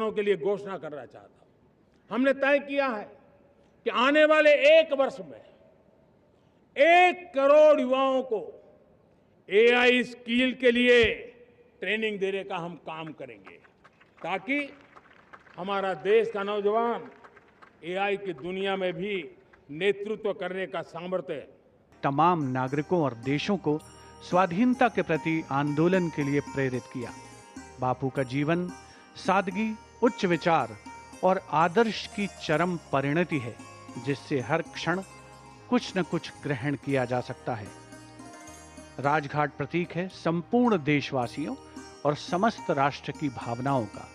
योजनाओं के लिए घोषणा करना चाहता हूं। हमने तय किया है कि आने वाले 1 वर्ष में 1 करोड़ युवाओं को एआई स्किल के लिए ट्रेनिंग देने का हम काम करेंगे, ताकि हमारा देश का नौजवान एआई की दुनिया में भी नेतृत्व करने का सामर्थ्य तमाम नागरिकों और देशों को स्वाधीनता के प्रति आंदोलन के लिए प्रेरित किया। बापू का जीवन सादगी, उच्च विचार और आदर्श की चरम परिणति है, जिससे हर क्षण कुछ न कुछ ग्रहण किया जा सकता है। राजघाट प्रतीक है संपूर्ण देशवासियों और समस्त राष्ट्र की भावनाओं का।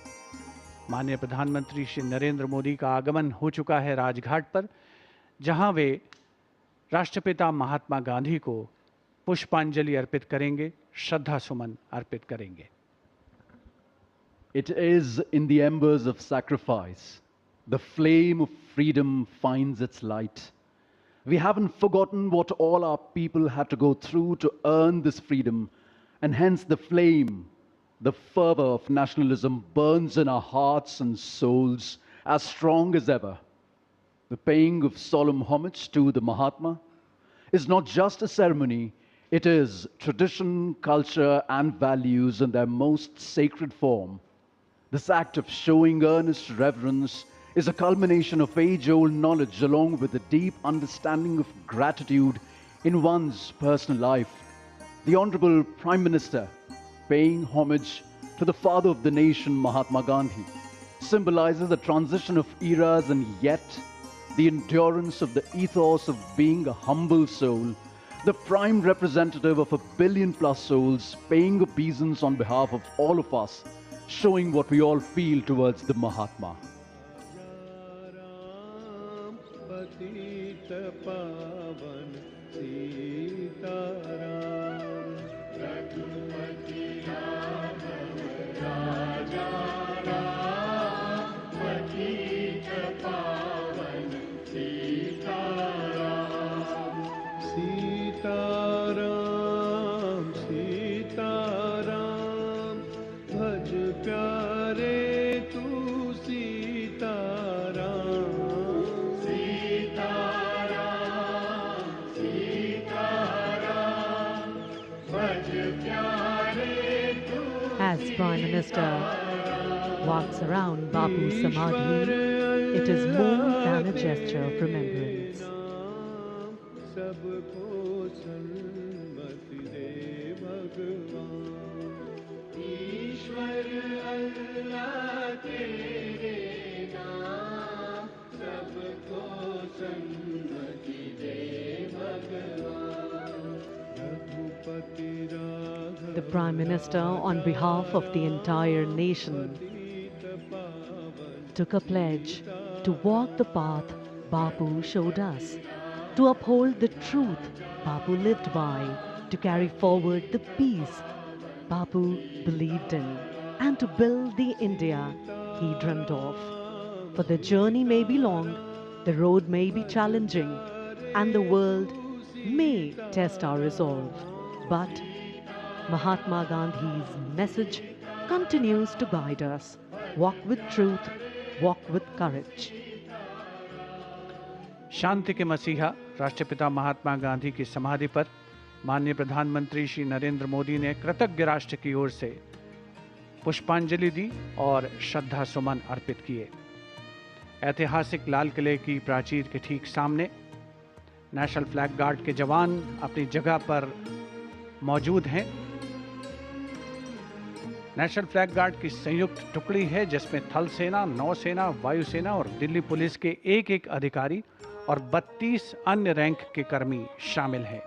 माननीय प्रधानमंत्री श्री नरेंद्र मोदी का आगमन हो चुका है राजघाट पर, जहां वे राष्ट्रपिता महात्मा गांधी को पुष्पांजलि अर्पित करेंगे, श्रद्धा सुमन अर्पित करेंगे। It is in the embers of sacrifice the flame of freedom finds its light. We haven't forgotten what all our people had to go through to earn this freedom, and hence the flame, the fervor of nationalism burns in our hearts and souls as strong as ever. The paying of solemn homage to the Mahatma is not just a ceremony, it is tradition, culture, and values in their most sacred form. This act of showing earnest reverence is a culmination of age-old knowledge along with a deep understanding of gratitude in one's personal life. The Honorable Prime Minister paying homage to the father of the nation, Mahatma Gandhi, symbolizes the transition of eras and yet the endurance of the ethos of being a humble soul, the prime representative of 1 billion plus souls, paying obeisance on behalf of all of us, showing what we all feel towards the Mahatma. As Prime Minister walks around Bapu's Samadhi, it is more than a gesture of remembrance. The Prime Minister, on behalf of the entire nation, took a pledge to walk the path Bapu showed us, to uphold the truth Bapu lived by, to carry forward the peace Bapu believed in, and to build the India he dreamed of. For the journey may be long, the road may be challenging, and the world may test our resolve, but Mahatma Gandhi's message continues to guide us. Walk with truth, walk with courage. शांति के मसीहा राष्ट्रपिता महात्मा गांधी की समाधि पर माननीय प्रधानमंत्री श्री नरेंद्र मोदी ने कृतज्ञ राष्ट्र की ओर से पुष्पांजलि दी और श्रद्धा सुमन अर्पित किए। ऐतिहासिक लाल किले की प्राचीर के ठीक सामने नेशनल फ्लैग गार्ड के जवान अपनी जगह पर मौजूद हैं। नेशनल फ्लैग गार्ड की संयुक्त टुकड़ी है जिसमें थल सेना, नौसेना, वायुसेना और दिल्ली पुलिस के एक अधिकारी और 32 अन्य रैंक के कर्मी शामिल हैं।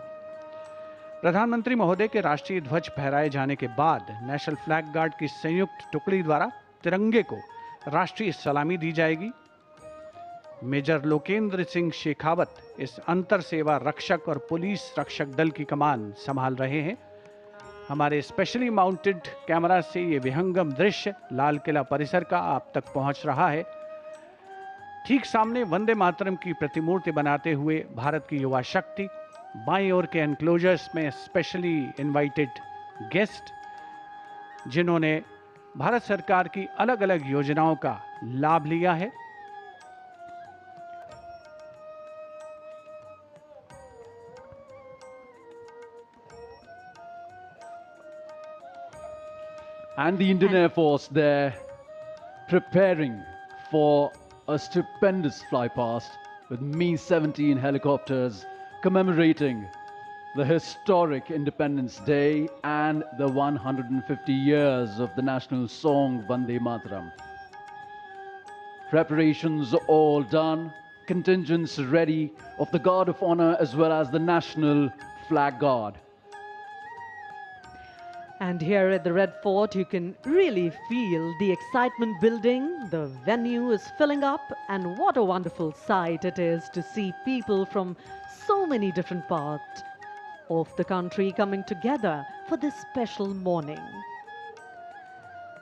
प्रधानमंत्री महोदय के राष्ट्रीय ध्वज फहराए जाने के बाद नेशनल फ्लैग गार्ड की संयुक्त टुकड़ी द्वारा तिरंगे को राष्ट्रीय सलामी दी जाएगी। मेजर लोकेंद्र सिंह शेखावत इस अंतर सेवा रक्षक और पुलिस रक्षक दल की कमान संभाल रहे हैं। हमारे स्पेशली माउंटेड कैमरा से ये विहंगम दृश्य लाल किला परिसर का आप तक पहुंच रहा है। ठीक सामने वंदे मातरम की प्रतिमूर्ति बनाते हुए भारत की युवा शक्ति, बाईं ओर के एनक्लोजर्स में स्पेशली इनवाइटेड गेस्ट जिन्होंने भारत सरकार की अलग-अलग योजनाओं का लाभ लिया है। And the Indian Air Force there preparing for a stupendous flypast with Mi-17 helicopters commemorating the historic Independence Day and the 150 years of the national song Vande Mataram. Preparations all done, contingents ready of the Guard of Honor as well as the National Flag Guard. And here at the Red Fort, you can really feel the excitement building. The venue is filling up, and what a wonderful sight it is to see people from so many different parts of the country coming together for this special morning.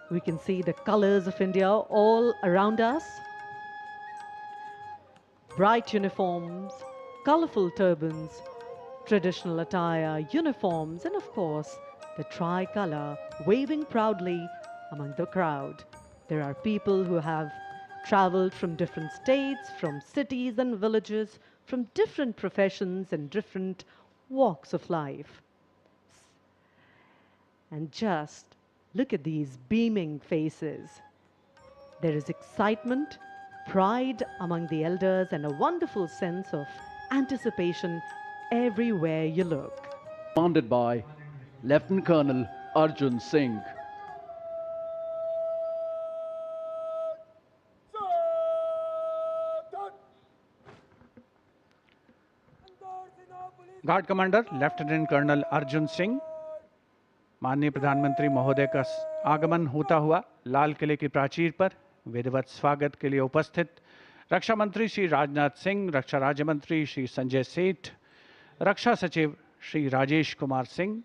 We can see the colors of India all around us. Bright uniforms, colorful turbans, traditional attire, uniforms, and of course, the tricolour waving proudly among the crowd. There are people who have travelled from different states, from cities and villages, from different professions and different walks of life. And just look at these beaming faces. There is excitement, pride among the elders, and a wonderful sense of anticipation everywhere you look. Commanded by Lieutenant Colonel Arjun Singh. Guard commander lieutenant colonel Arjun Singh, माननीय प्रधानमंत्री महोदय का आगमन होता हुआ लाल किले की प्राचीर पर विधिवत स्वागत के लिए उपस्थित रक्षा मंत्री श्री राजनाथ सिंह, रक्षा राज्य मंत्री श्री संजय सेठ, रक्षा सचिव Shri Rajesh Kumar Singh.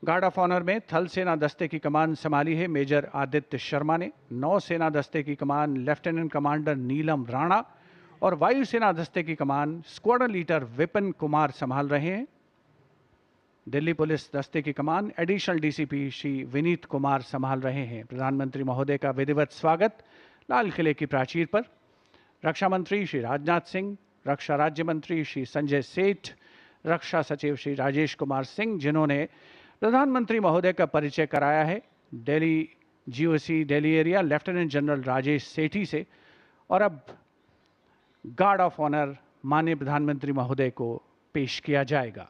Guard of honour में थल सेना दस्ते की कमान संभाली है मेजर आदित्य शर्मा ने, नौसेना दस्ते की कमान लेफ्टिनेंट कमांडर नीलम राणा और वायुसेना दस्ते की कमान स्क्वाड्रन लीडर विपिन कुमार संभाल रहे हैं। दिल्ली पुलिस दस्ते की कमान एडिशनल डीसीपी श्री विनीत कुमार संभाल रहे हैं। प्रधानमंत्री महोदय का विधिवत स्वागत लाल किले की प्राचीर पर रक्षा मंत्री श्री राजनाथ सिंह, रक्षा राज्य मंत्री श्री संजय सेठ, रक्षा सचिव श्री राजेश कुमार सिंह, जिन्होंने प्रधानमंत्री महोदय का परिचय कराया है Delhi GOC Delhi area lieutenant general Rajesh Sethi से। और अब गार्ड ऑफ ऑनर माननीय प्रधानमंत्री महोदय को पेश किया जाएगा।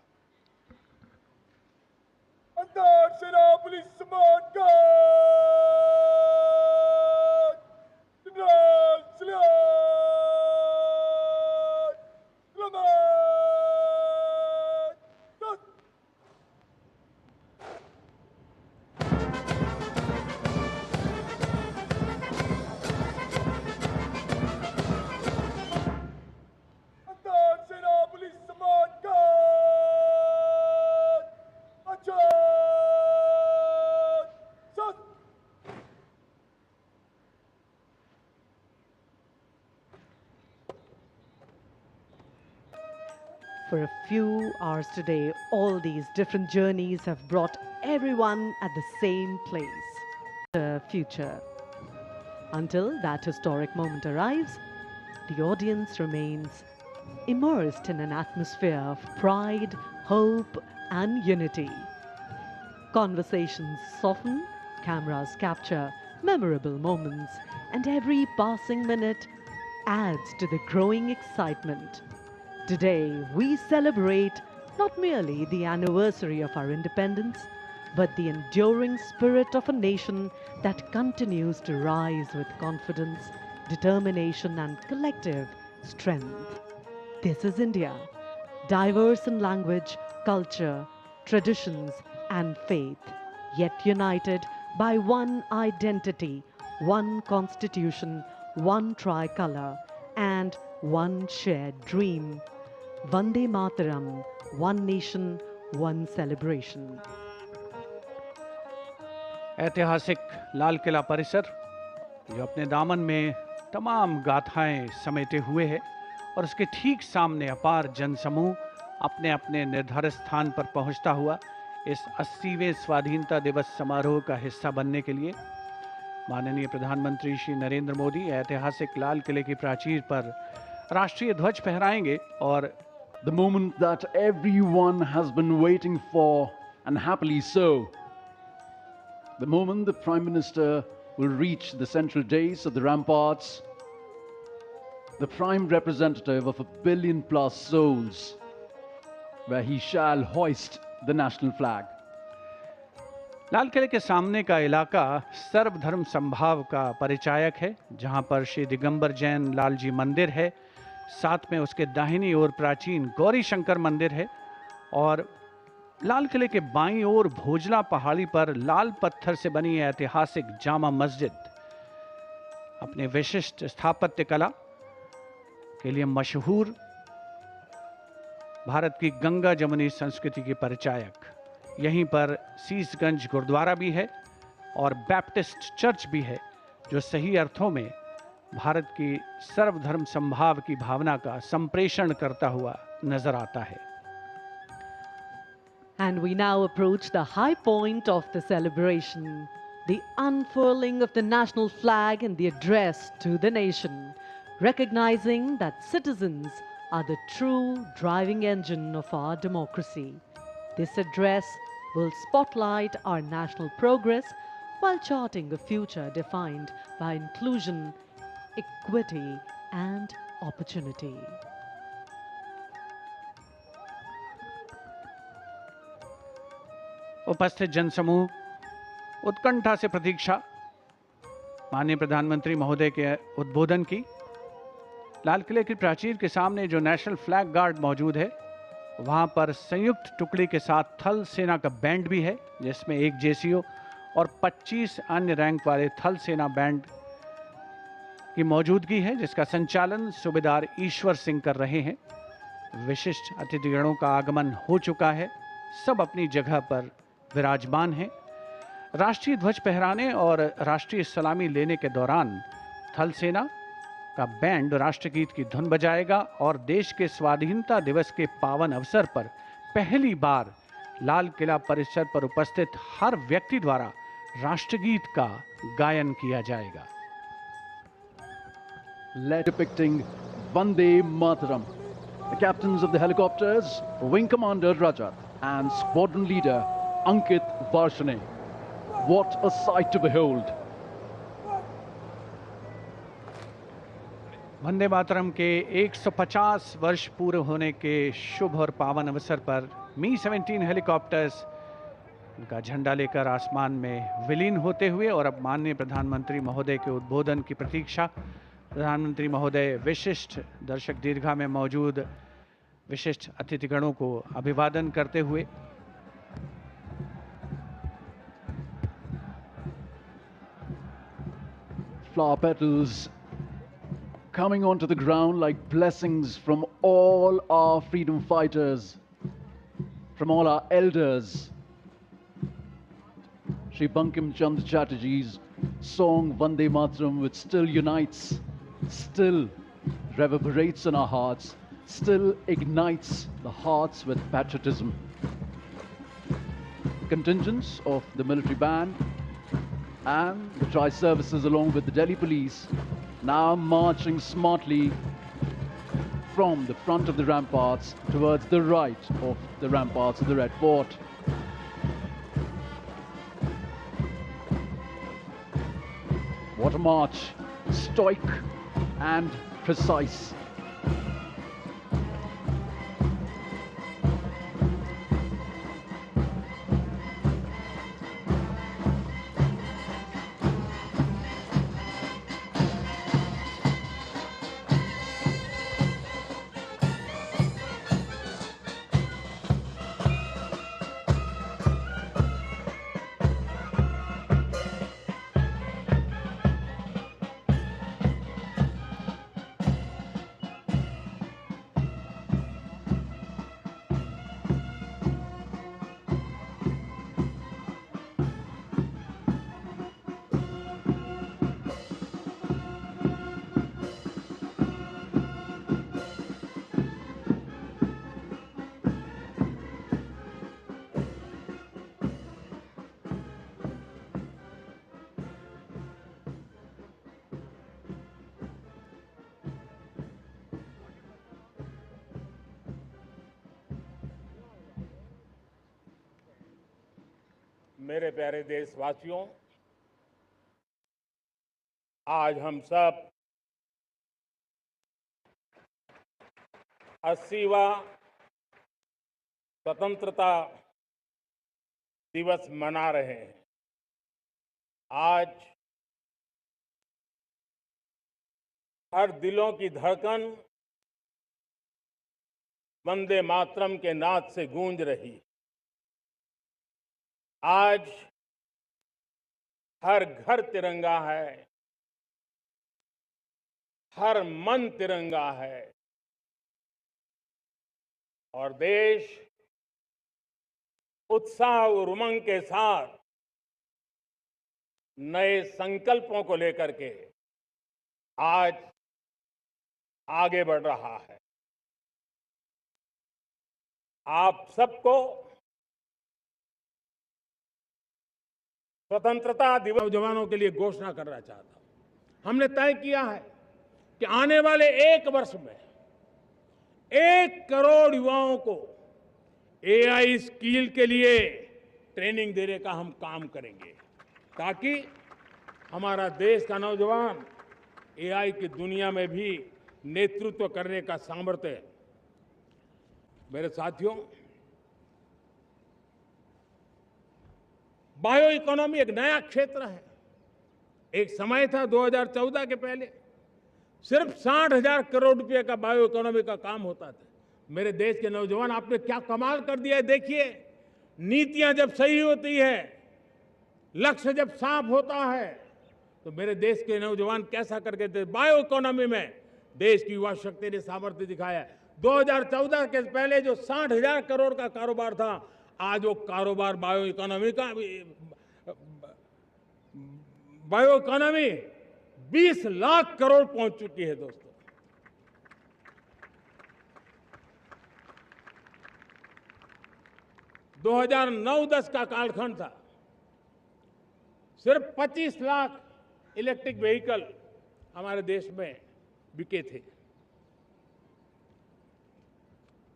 For a few hours today, all these different journeys have brought everyone at the same place, the future. Until that historic moment arrives, the audience remains immersed in an atmosphere of pride, hope, and unity. Conversations soften, cameras capture memorable moments, and every passing minute adds to the growing excitement. Today, we celebrate not merely the anniversary of our independence, but the enduring spirit of a nation that continues to rise with confidence, determination, and collective strength. This is India, diverse in language, culture, traditions, and faith, yet united by one identity, one constitution, one tricolor, and one shared dream. Vande Mataram, one nation, one celebration. ऐतिहासिक लाल किला परिसर जो अपने दामन में तमाम गाथाएं समेटे हुए है और उसके ठीक सामने अपार जनसमूह अपने अपने निर्धारित स्थान पर पहुंचता हुआ इस 80वें स्वाधीनता दिवस समारोह का हिस्सा बनने के लिए माननीय प्रधानमंत्री श्री नरेंद्र मोदी ऐतिहासिक लाल किले की प्राचीर पर राष्ट्रीय ध्वज फहराएंगे और the moment that everyone has been waiting for, and happily so. The moment the Prime Minister will reach the central dais of the ramparts, the prime representative of 1 billion plus souls, where he shall hoist the national flag. लाल किले के सामने का इलाका सर्वधर्म संभाव का परिचायक है, जहां पर श्री दिगंबर जैन लाल जी मंदिर है, साथ में उसके दाहिनी ओर प्राचीन गौरी शंकर मंदिर है और लाल किले के बाईं ओर भोजला पहाड़ी पर लाल पत्थर से बनी ऐतिहासिक जामा मस्जिद अपने विशिष्ट स्थापत्य कला के लिए मशहूर भारत की गंगा जमुनी संस्कृति की परिचायक। यहीं पर सीसगंज गुरुद्वारा भी है और बैप्टिस्ट चर्च भी है, जो सही अर्थों में भारत की सर्वधर्म संभाव की भावना का संप्रेषण करता हुआ नजर आता है। And we now approach the high point of the celebration, the unfurling of the national flag and the address to the nation, recognizing that citizens are the true driving engine of our democracy. This address will spotlight our national progress while charting a future defined by inclusion, equity, and opportunity. उपस्थित जनसमूह उत्कंठा से प्रतीक्षा माननीय प्रधानमंत्री महोदय के उद्बोधन की। लाल किले की प्राचीर के सामने जो नेशनल फ्लैग गार्ड मौजूद है, वहां पर संयुक्त टुकड़ी के साथ थल सेना का बैंड भी है, जिसमें एक जेसीओ और 25 अन्य रैंक वाले थल सेना बैंड की मौजूदगी है, जिसका संचालन सूबेदार ईश्वर सिंह कर रहे हैं। विशिष्ट अतिथिगणों का आगमन हो चुका है, सब अपनी जगह पर विराजमान हैं। राष्ट्रीय ध्वज फहराने और राष्ट्रीय सलामी लेने के दौरान थल सेना का बैंड राष्ट्रगीत की धुन बजाएगा और देश के स्वाधीनता दिवस के पावन अवसर पर पहली बार लाल किला परिसर पर उपस्थित हर व्यक्ति द्वारा राष्ट्रगीत का गायन किया जाएगा। Depicting Vande Mataram, the captains of the helicopters, Wing Commander Rajat and Squadron Leader Ankit Varshane. What a sight to behold! Vande Mataram के 150 वर्ष पूरे होने के शुभ और पावन अवसर पर मी-17 हेलीकॉप्टर्स उनका झंडा लेकर आसमान में विलीन होते हुए और अब माननीय प्रधानमंत्री महोदय के उद्बोधन की प्रतीक्षा। प्रधानमंत्री महोदय विशिष्ट दर्शक दीर्घा में मौजूद विशिष्ट अतिथिगणों को अभिवादन करते हुए flower petals coming onto the ground like blessings from all our freedom fighters, from all our elders. Shri Bankim Chand Chatterjee's song Vande Mataram, which still unites, still reverberates in our hearts, still ignites the hearts with patriotism. Contingents of the military band and the tri-services along with the Delhi police now marching smartly from the front of the ramparts towards the right of the ramparts of the Red Fort. What a march, stoic and precise. मेरे प्यारे देशवासियों, आज हम सब 80वां स्वतंत्रता दिवस मना रहे हैं। आज हर दिलों की धड़कन वंदे मातरम के नाद से गूंज रही। आज हर घर तिरंगा है, हर मन तिरंगा है और देश उत्साह और उमंग के साथ नए संकल्पों को लेकर के आज आगे बढ़ रहा है। आप सबको स्वतंत्रता दिवस जवानों के लिए घोषणा करना चाहता हूं। हमने तय किया है कि आने वाले 1 वर्ष में 1 करोड़ युवाओं को एआई स्किल के लिए ट्रेनिंग देने का हम काम करेंगे, ताकि हमारा देश का नौजवान एआई की दुनिया में भी नेतृत्व करने का सामर्थ्य। मेरे साथियों, बायो इकोनॉमी एक नया क्षेत्र है। एक समय था 2014 के पहले सिर्फ 60,000 करोड़ रुपए का बायो इकोनॉमी का काम होता था। मेरे देश के नौजवान, आपने क्या कमाल कर दिया है। देखिए, नीतियां जब सही होती है, लक्ष्य जब साफ होता है, तो मेरे देश के नौजवान कैसा करके थे। बायो इकोनॉमी में देश की युवा शक्ति ने सामर्थ्य दिखाया है। 2014 के पहले जो 60,000 करोड़ का कारोबार था, आज वो कारोबार बायो इकोनॉमी 20 लाख करोड़ पहुंच चुकी है। दोस्तों, दो 2009-10 का कालखंड था, सिर्फ 25 लाख इलेक्ट्रिक व्हीकल हमारे देश में बिके थे।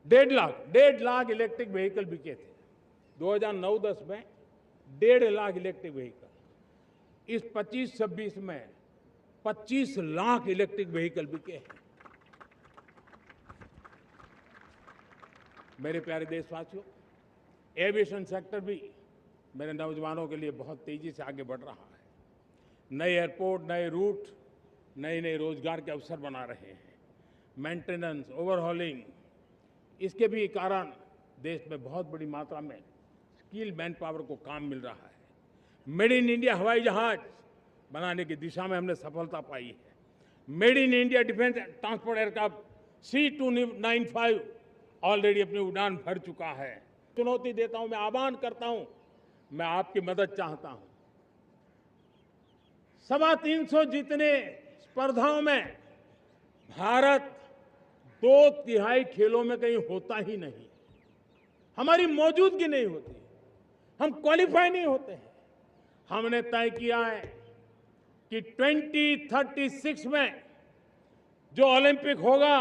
1.5 लाख इलेक्ट्रिक व्हीकल बिके थे 2009-10 में। 1.5 लाख इलेक्ट्रिक व्हीकल। इस 25-26 में 25 लाख इलेक्ट्रिक व्हीकल बिके हैं। मेरे प्यारे देशवासियों, एविएशन सेक्टर भी मेरे नौजवानों के लिए बहुत तेजी से आगे बढ़ रहा है। नए एयरपोर्ट, नए रूट, नए रोजगार के अवसर बना रहे हैं। मेंटेनेंस, ओवरहॉलिंग, इसके भी कारण देश में बहुत बड़ी मात्रा में स्किल मैन पावर को काम मिल रहा है। मेड इन इंडिया हवाई जहाज बनाने की दिशा में हमने सफलता पाई है। Made in India defence transport aircraft C295 already अपनी उड़ान भर चुका है। चुनौती देता हूं, मैं आह्वान करता हूं, मैं आपकी मदद चाहता हूं। 325 जितने स्पर्धाओं में भारत 2/3 खेलों में कहीं होता ही नहीं। हमारी मौजूदगी नहीं होती, हम क्वालिफाई नहीं होते हैं। हमने तय किया है कि 2036 में जो ओलंपिक होगा,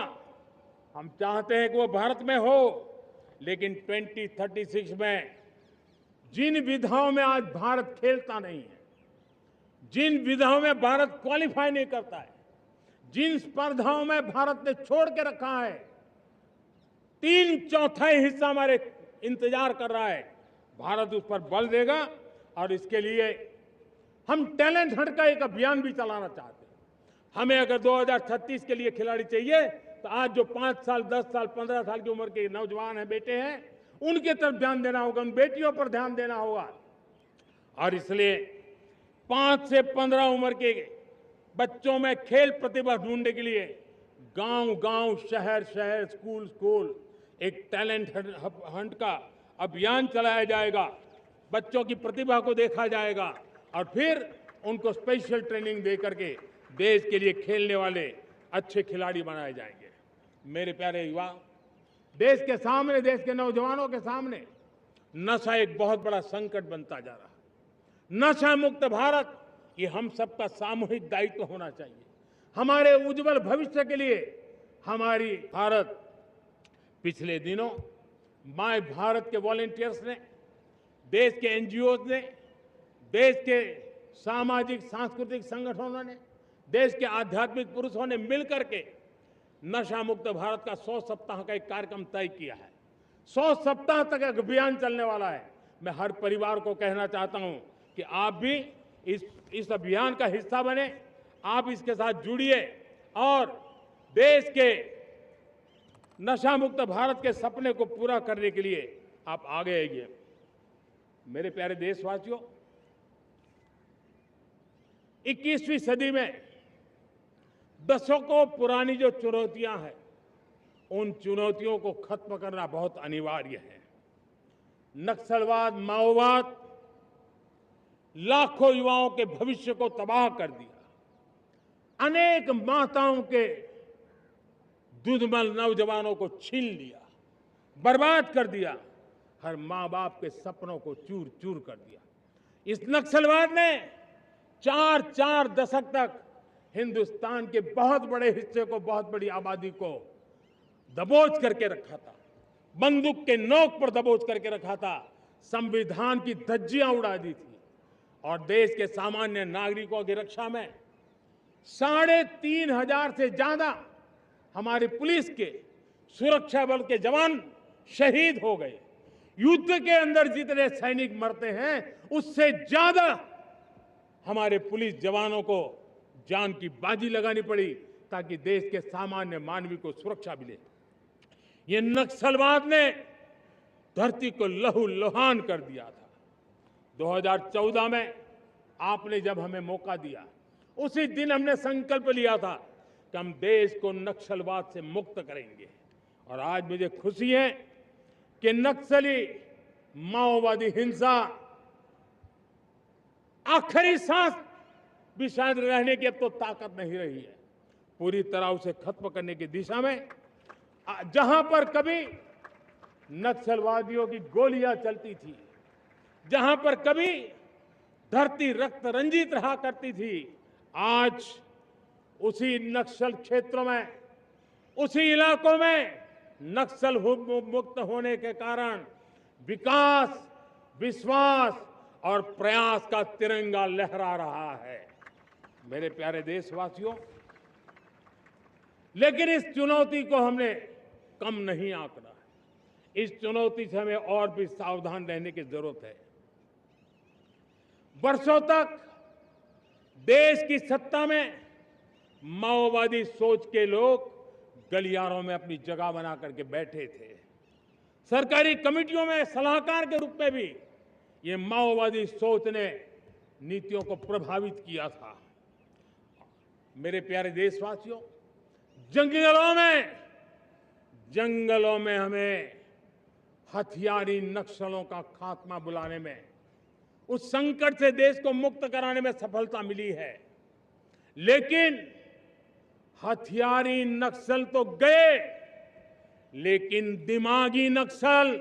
हम चाहते हैं कि वो भारत में हो, लेकिन 2036 में जिन विधाओं में आज भारत खेलता नहीं है, जिन विधाओं में भारत क्वालिफाई नहीं करता है, जिन स्पर्धाओं में भारत ने छोड़ के रखा है, 3/4 हिस्सा हमारे इंतजार कर रहा है। भारत उस पर बल देगा और इसके लिए हम टैलेंट हंट का एक अभियान भी चलाना चाहते हैं। हमें अगर 2036 के लिए खिलाड़ी चाहिए, तो आज जो 5 साल, 10 साल, 15 साल की उम्र के नौजवान हैं, बेटे हैं, उनके तरफ ध्यान देना होगा, उन बेटियों पर ध्यान देना होगा। और इसलिए 5 से 15 उम्र के बच्चों में खेल प्रतिभा ढूंढने के लिए गांव-गांव, शहर-शहर, स्कूल-स्कूल एक टैलेंट हंट का अभियान चलाया जाएगा। बच्चों की प्रतिभा को देखा जाएगा और फिर उनको स्पेशल ट्रेनिंग दे करके देश के लिए खेलने वाले अच्छे खिलाड़ी बनाए जाएंगे। मेरे प्यारे युवा, देश के सामने, देश के नौजवानों के सामने नशा एक बहुत बड़ा संकट बनता जा रहा है। नशा मुक्त भारत, ये हम सबका सामूहिक दायित्व होना चाहिए। हमारे उज्जवल भविष्य के लिए हमारी भारत, पिछले दिनों माय भारत के वॉलंटियर्स ने, देश के एनजीओ ने देश के सामाजिक सांस्कृतिक संगठनों ने, देश के आध्यात्मिक पुरुषों ने मिलकर के नशा मुक्त भारत का 100 सप्ताह का एक कार्यक्रम तय किया है। 100 सप्ताह तक एक अभियान चलने वाला है। मैं हर परिवार को कहना चाहता हूं कि आप भी इस अभियान का हिस्सा बने, आप इसके साथ जुड़िए और देश के नशा मुक्त भारत के सपने को पूरा करने के लिए आप आगे आइए। मेरे प्यारे देशवासियों, 21वीं सदी में दशकों पुरानी जो चुनौतियां हैं, उन चुनौतियों को खत्म करना बहुत अनिवार्य है। नक्सलवाद, माओवाद लाखों युवाओं के भविष्य को तबाह कर दिया, अनेक माताओं के दुधमल नौजवानों को छीन लिया, बर्बाद कर दिया, हर मां बाप के सपनों को चूर चूर कर दिया। इस नक्सलवाद ने 4 दशक तक हिंदुस्तान के बहुत बड़े हिस्से को, बहुत बड़ी आबादी को दबोच करके रखा था, बंदूक के नोक पर दबोच करके रखा था, संविधान की धज्जियां उड़ा दी थी और देश के सामान्य नागरिकों की रक्षा में 3,500 से ज्यादा हमारी पुलिस के, सुरक्षा बल के जवान शहीद हो गए। युद्ध के अंदर जितने सैनिक मरते हैं, उससे ज्यादा हमारे पुलिस जवानों को जान की बाजी लगानी पड़ी ताकि देश के सामान्य मानवी को सुरक्षा मिले। ये नक्सलवाद ने धरती को लहूलुहान कर दिया था। 2014 में आपने जब हमें मौका दिया, उसी दिन हमने संकल्प लिया था कि हम देश को नक्सलवाद से मुक्त करेंगे। और आज मुझे खुशी है कि नक्सली माओवादी हिंसा आखिरी सांस भी शायद रहने की अब तो ताकत नहीं रही है। पूरी तरह उसे खत्म करने की दिशा में जहां पर कभी नक्सलवादियों की गोलियां चलती थी, जहां पर कभी धरती रक्त रंजित रहा करती थी, आज उसी नक्सल क्षेत्रों में, उसी इलाकों में नक्सल मुक्त होने के कारण विकास, विश्वास और प्रयास का तिरंगा लहरा रहा है। मेरे प्यारे देशवासियों, लेकिन इस चुनौती को हमने कम नहीं आंकना है। इस चुनौती से हमें और भी सावधान रहने की जरूरत है। वर्षों तक देश की सत्ता में माओवादी सोच के लोग गलियारों में अपनी जगह बना करके बैठे थे। सरकारी कमेटियों में सलाहकार के रूप में भी ये माओवादी सोच ने नीतियों को प्रभावित किया था। मेरे प्यारे देशवासियों, जंगलों में हमें हथियारी नक्सलों का खात्मा बुलाने में, उस संकट से देश को मुक्त कराने में सफलता मिली है। लेकिन हथियारी नक्सल तो गए, लेकिन दिमागी नक्सल,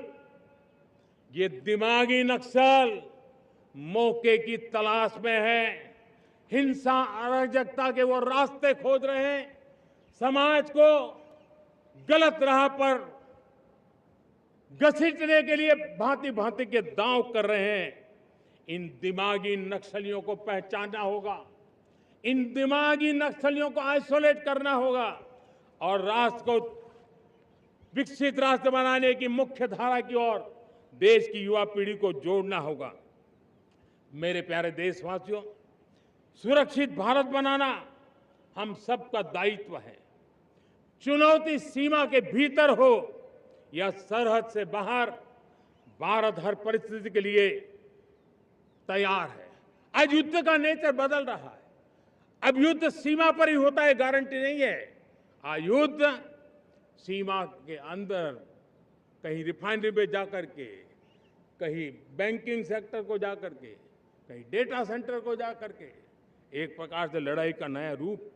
ये दिमागी नक्सल मौके की तलाश में है। हिंसा, अराजकता के वो रास्ते खोज रहे हैं, समाज को गलत राह पर घसीटने के लिए भांति भांति के दांव कर रहे हैं। इन दिमागी नक्सलियों को पहचानना होगा, इन दिमागी नक्सलियों को आइसोलेट करना होगा और राष्ट्र को विकसित राष्ट्र बनाने की मुख्य धारा की ओर देश की युवा पीढ़ी को जोड़ना होगा। मेरे प्यारे देशवासियों, सुरक्षित भारत बनाना हम सबका दायित्व है। चुनौती सीमा के भीतर हो या सरहद से बाहर, भारत हर परिस्थिति के लिए तैयार है। आज युद्ध का नेचर बदल रहा है। अब युद्ध सीमा पर ही होता है, गारंटी नहीं है। आज युद्ध सीमा के अंदर, कहीं रिफाइनरी पे जाकर के, कहीं बैंकिंग सेक्टर को जाकर के, कहीं डेटा सेंटर को जाकर के, एक प्रकार से लड़ाई का नया रूप,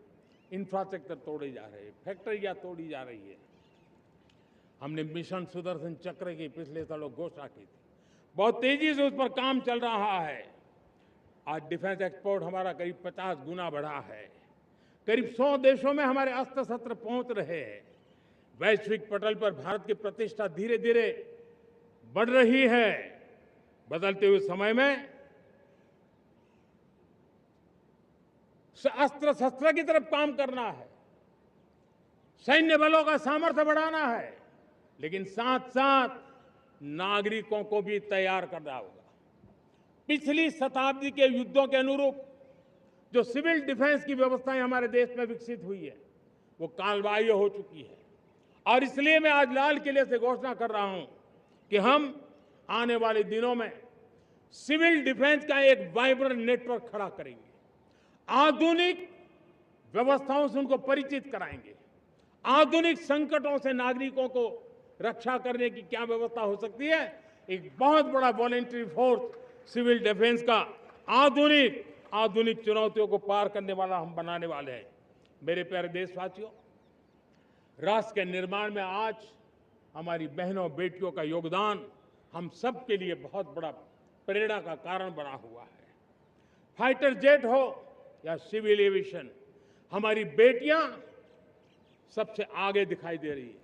इंफ्रास्ट्रक्चर तोड़े जा रहे हैं, फैक्ट्रियां तोड़ी जा रही है। हमने मिशन सुदर्शन चक्र की पिछले सालों घोषणा की थी, बहुत तेजी से उस पर काम चल रहा है। आज डिफेंस एक्सपोर्ट हमारा करीब 50 गुना बढ़ा है। करीब 100 देशों में हमारे अस्त्र शस्त्र पहुंच रहे हैं। वैश्विक पटल पर भारत की प्रतिष्ठा धीरे धीरे बढ़ रही है। बदलते हुए समय में अस्त्र शस्त्र की तरफ काम करना है, सैन्य बलों का सामर्थ्य बढ़ाना है, लेकिन साथ साथ नागरिकों को भी तैयार करना होगा। पिछली शताब्दी के युद्धों के अनुरूप जो सिविल डिफेंस की व्यवस्थाएं हमारे देश में विकसित हुई है वो कालबाह्य हो चुकी है, और इसलिए मैं आज लाल किले से घोषणा कर रहा हूं कि हम आने वाले दिनों में सिविल डिफेंस का एक वाइब्रेंट नेटवर्क खड़ा करेंगे, आधुनिक व्यवस्थाओं से उनको परिचित कराएंगे, आधुनिक संकटों से नागरिकों को रक्षा करने की क्या व्यवस्था हो सकती है, एक बहुत बड़ा वॉलेंटरी फोर्स सिविल डिफेंस का आधुनिक चुनौतियों को पार करने वाला हम बनाने वाले हैं। मेरे प्यारे देशवासियों, राष्ट्र के निर्माण में आज हमारी बहनों बेटियों का योगदान हम सब के लिए बहुत बड़ा प्रेरणा का कारण बना हुआ है। फाइटर जेट हो या सिविल एविएशन, हमारी बेटियां सबसे आगे दिखाई दे रही है।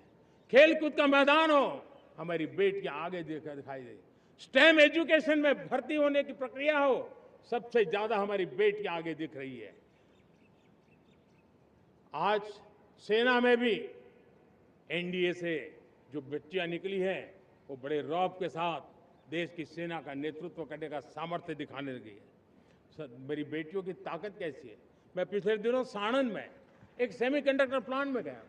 खेलकूद का मैदान हो, हमारी बेटियां आगे दिखाई दे रही है। स्टेम एजुकेशन में भर्ती होने की प्रक्रिया हो, सबसे ज्यादा हमारी बेटियां आगे दिख रही है। आज सेना में भी एनडीए से जो बच्चियां निकली हैं वो बड़े रौब के साथ देश की सेना का नेतृत्व करने का सामर्थ्य दिखाने लगी है। मेरी बेटियों की ताकत कैसी है। मैं पिछले दिनों साणंद में एक सेमीकंडक्टर प्लांट में गया,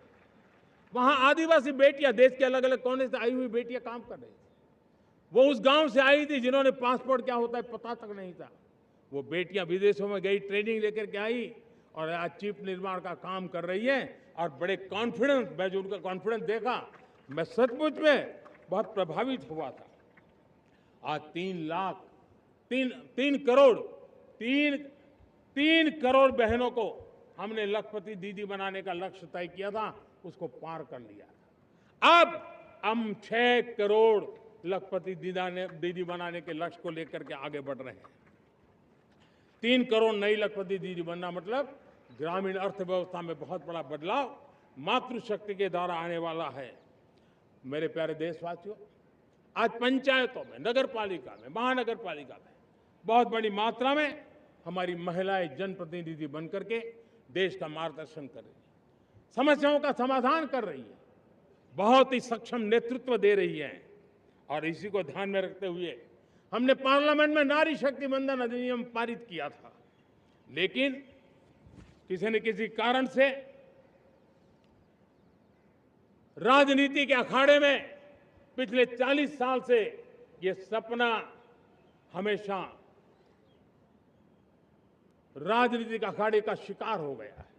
वहां आदिवासी बेटियां, देश के अलग अलग कोने से आई हुई बेटियां काम कर रही थी। वो उस गांव से आई थी जिन्होंने पासपोर्ट क्या होता है पता तक नहीं था। वो बेटियां विदेशों में गई, ट्रेनिंग लेकर के आई और आज चिप निर्माण का काम कर रही है और बड़े कॉन्फिडेंस, मैं जो उनका कॉन्फिडेंस देखा, मैं सचमुच में बहुत प्रभावित हुआ था। आज 3 करोड़ बहनों को हमने लखपति दीदी बनाने का लक्ष्य तय किया था, उसको पार कर लिया। अब हम 6 करोड़ लखपति दीदी बनाने के लक्ष्य को लेकर के आगे बढ़ रहे हैं। 3 करोड़ नई लखपति दीदी बनना मतलब ग्रामीण अर्थव्यवस्था में बहुत बड़ा बदलाव मातृशक्ति के द्वारा आने वाला है। मेरे प्यारे देशवासियों, आज पंचायतों में, नगर पालिका में, महानगर पालिका में बहुत बड़ी मात्रा में हमारी महिलाएं जनप्रतिनिधि बनकर के देश का मार्गदर्शन कर रही है, समस्याओं का समाधान कर रही है, बहुत ही सक्षम नेतृत्व दे रही है। और इसी को ध्यान में रखते हुए हमने पार्लियामेंट में नारी शक्ति वंदन अधिनियम पारित किया था, लेकिन किसी न किसी कारण से राजनीति के अखाड़े में पिछले 40 साल से ये सपना हमेशा राजनीतिक अखाड़े का शिकार हो गया है।